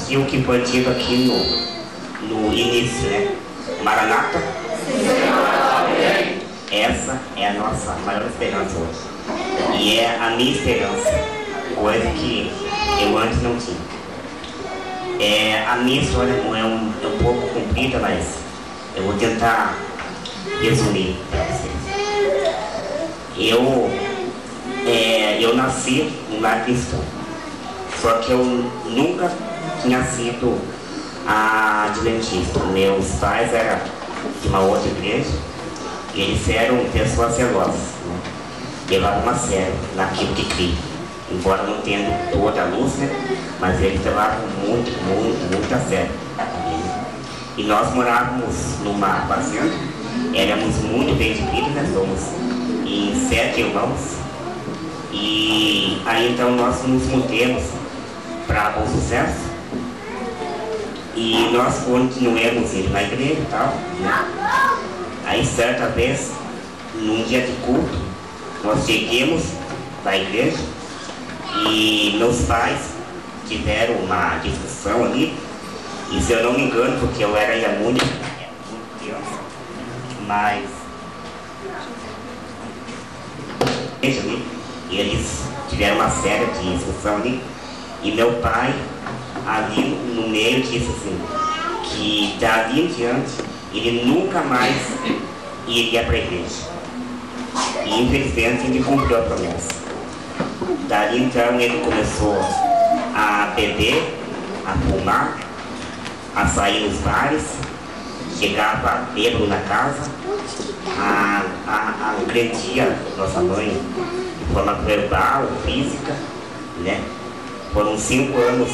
repetir o que foi dito aqui no início, né? Maranata. Essa é a nossa maior esperança hoje. E é a minha esperança, coisa que eu antes não tinha. A minha história é um pouco comprida, mas eu vou tentar resumir para vocês. Eu nasci num lar cristão, só que eu nunca tinha sido adventista. Meus pais eram de uma outra igreja e eles eram pessoas celosas, né? Levavam a sério naquilo que criam, embora não tendo toda a luz, né? Mas eles levavam muito a sério. E nós morávamos numa fazenda, éramos muito bem divididos, né? Somos em 7 irmãos. E aí então nós nos mudamos para Bom Sucesso. E nós continuamos indo na igreja e tal, né? Aí certa vez, num dia de culto, nós chegamos na igreja e meus pais tiveram uma discussão ali. E se eu não me engano, porque eu era ainda muito criança, mas eles tiveram uma séria discussão ali. E meu pai ali no meio disse assim, que dali em diante ele nunca mais iria para a igreja. E infelizmente ele cumpriu a promessa. Dali então ele começou a beber, a fumar, a sair nos bares, chegava bêbado na casa, agredia nossa mãe de forma verbal, física, né? Foram 5 anos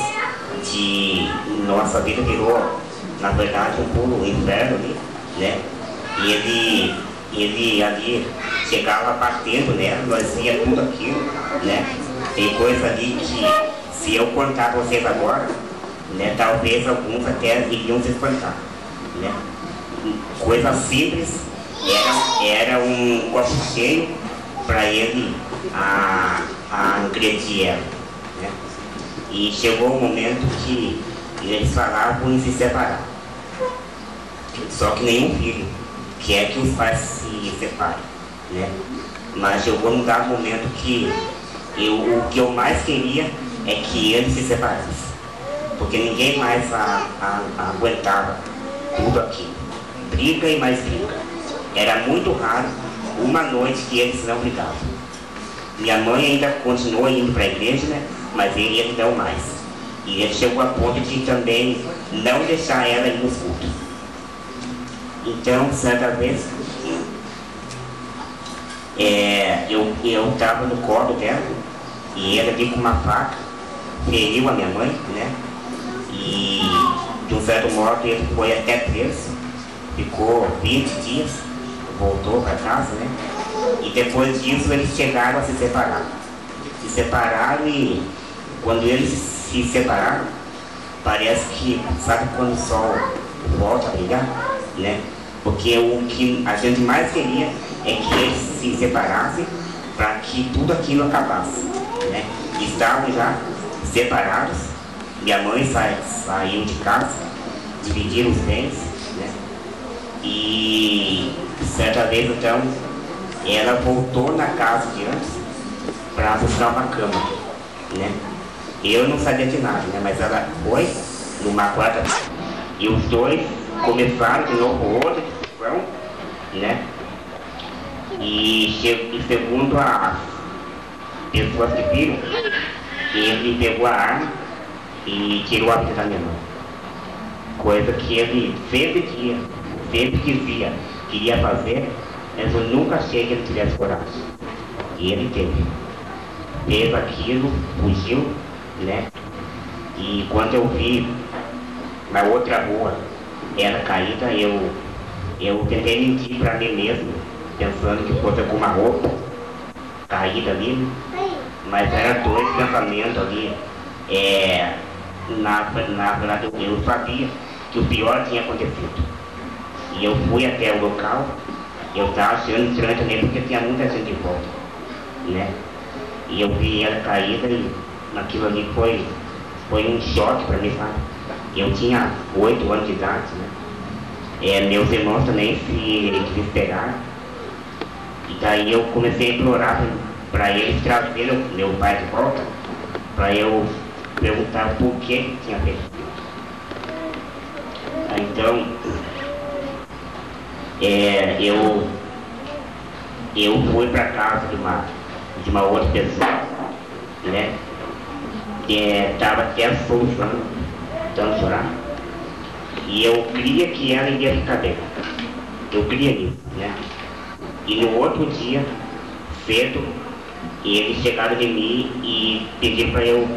de nossa vida virou, na verdade, um puro inferno ali, né? E ele ali chegava batendo nela, nós via tudo aquilo, né? Tem coisa ali que, se eu contar para vocês agora, né, talvez alguns até iriam se espantar, né? Coisa simples, era um copo cheio para ele agredir ela, né? E chegou o momento que eles falavam em se separar. Só que nenhum filho quer que os pais se separem, né? Mas chegou num dado momento que o que eu mais queria é que eles se separassem. Porque ninguém mais aguentava tudo aquilo. Briga e mais briga. Era muito raro uma noite que eles não brigavam. Minha mãe ainda continuou indo para a igreja, né? Mas ele não mais. E ele chegou a ponto de também não deixar ela ir nos cultos. Então, certa vez, eu estava no colo dela e ela veio com uma faca, feriu a minha mãe, né? E de um certo modo ele foi até preso, ficou 20 dias, voltou para casa, né? E depois disso eles chegaram a se separar. Se separaram e quando eles se separaram, parece que, sabe quando o sol volta a brilhar, né? Porque o que a gente mais queria é que eles se separassem para que tudo aquilo acabasse, né? Estavam já separados, minha mãe saiu de casa, dividiram os bens, né? E certa vez então ela voltou na casa de antes para buscar uma cama, né? Eu não sabia de nada, né? Mas ela foi numa quarta e os dois começaram de novo outra discussão, né? E segundo as pessoas que viram, ele pegou a arma e tirou a vida da minha mãe. Coisa que ele sempre queria fazer, mas eu nunca achei que ele tivesse coragem. E ele teve. Fez aquilo, fugiu, né? E quando eu vi na outra rua ela caída, eu tentei mentir para mim mesmo, pensando que fosse alguma roupa caída ali, mas era 2 pensamentos ali. Na verdade eu sabia que o pior tinha acontecido. E eu fui até o local, eu estava achando estranho também porque tinha muita gente em volta, né? E eu vi ela caída e aquilo ali foi um choque para mim, sabe? Eu tinha 8 anos de idade, né? Meus irmãos também se desesperaram. E daí eu comecei a implorar para eles trazerem meu pai de volta, para eu perguntar por que tinha feito isso. Então, eu fui para casa de uma outra pessoa, né? Estava até solucionando, tanto chorar. E eu cria que ela iria ficar bem. Eu cria nisso, né? E no outro dia, cedo, eles chegaram de mim e pediram para eu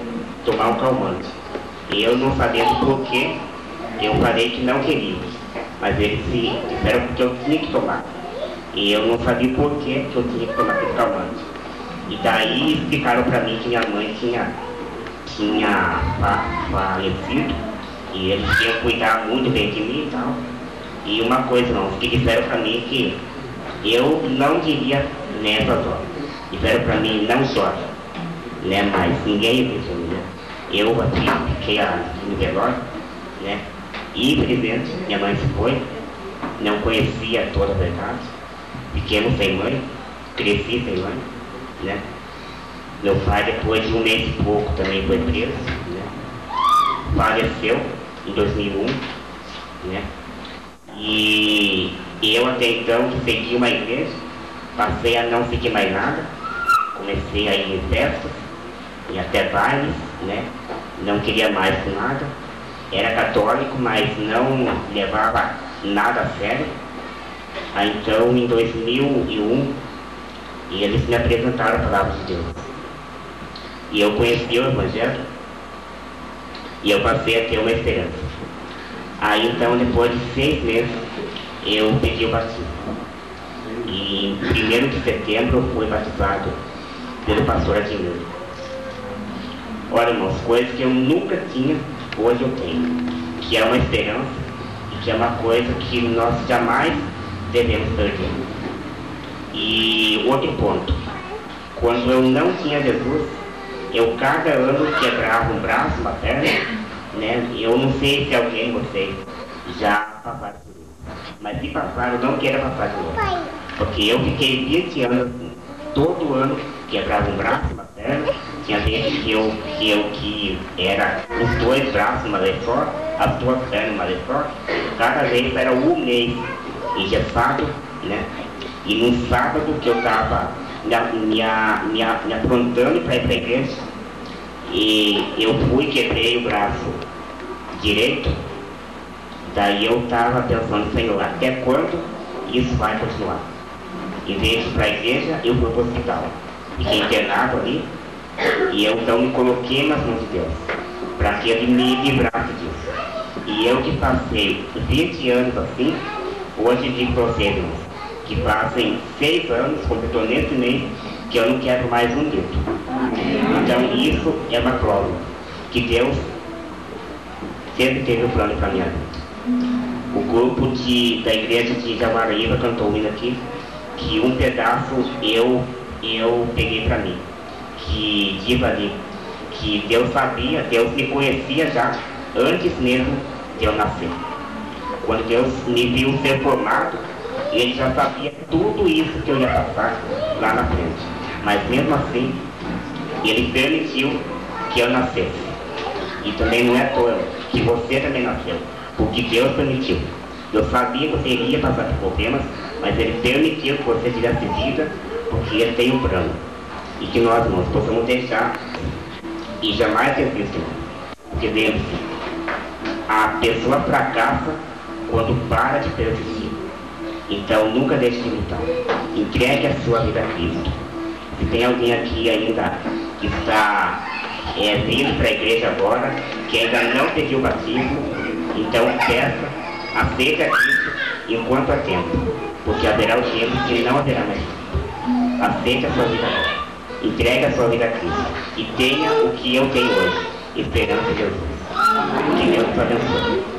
tomar um calmante. E eu não sabendo por quê, eu falei que não queria. Mas eles disseram que eu tinha que tomar. E eu não sabia por que eu tinha que tomar aquele calmante. E daí explicaram para mim que minha mãe tinha falecido. E eles tinham que cuidar muito bem de mim e tal. E uma coisa não, que disseram para mim que eu não diria nessas horas. Disseram para mim, não chora, né? Mas ninguém avisou, né? Eu aqui fiquei no velório, né? Infelizmente, minha mãe se foi, não conhecia toda a verdade. Pequeno sem mãe, cresci sem mãe, né? Meu pai, depois de um mês e pouco, também foi preso, né? Faleceu em 2001, né? E eu até então segui uma igreja, passei a não seguir mais nada, comecei a ir em festas, e até bailes, né? Não queria mais com nada, era católico, mas não levava nada a sério. Aí então, em 2001, eles me apresentaram a palavra de Deus. E eu conheci o Evangelho, e eu passei a ter uma esperança. Aí então, depois de 6 meses, eu pedi o batismo. E em 1º de setembro eu fui batizado pelo pastor Adilson. Olha, irmãos, coisas que eu nunca tinha, hoje eu tenho. Que é uma esperança e que é uma coisa que nós jamais devemos perder. E outro ponto, quando eu não tinha Jesus, eu cada ano quebrava um braço, uma perna, né? Eu não sei se alguém de vocês já passaram por isso. Mas se passaram, não queira passar de novo. Porque eu fiquei 20 anos, todo ano, quebrava um braço, uma perna. Tinha vezes que era os 2 braços uma vez só, as 2 pernas uma vez só. Cada vez era um mês engessado, né? E num sábado que eu estava me aprontando para ir para a igreja, e eu fui e quebrei o braço direito. Daí eu estava pensando, Senhor, até quando isso vai continuar? Em vez de ir para a igreja, eu fui para o hospital. Fiquei internado ali, e eu então me coloquei nas mãos de Deus, para que Ele me livrasse disso. E eu que passei 20 anos assim, hoje digo para vocês, irmãos, que fazem 6 anos, completou nesse mês, que eu não quebro mais um dedo. Então isso é uma prova que Deus sempre teve um plano para a minha vida. O grupo da igreja de Jaguaraíba cantou um hino aqui, que um pedaço eu peguei para mim, que diz ali que Deus sabia, Deus me conhecia já antes mesmo de eu nascer. Quando Deus me viu ser formado, Ele já sabia tudo isso que eu ia passar lá na frente. Mas mesmo assim, Ele permitiu que eu nascesse. E também não é à toa que você também nasceu, porque Deus permitiu. Eu sabia que você iria passar por problemas, mas Ele permitiu que você tivesse vida, porque Ele tem um plano. E que nós, irmãos, possamos deixar e jamais desistir. Porque lembre-se, a pessoa fracassa quando para de persistir. Então nunca deixe de lutar. Entregue a sua vida a Cristo. Se tem alguém aqui ainda que está vindo para a igreja agora, que ainda não pediu o batismo, então peça, aceite a Cristo enquanto há tempo, porque haverá o tempo que não haverá mais tempo. Aceite a sua vida agora. Entregue a sua vida a Cristo. E tenha o que eu tenho hoje, esperança em Jesus. Que Deus te abençoe.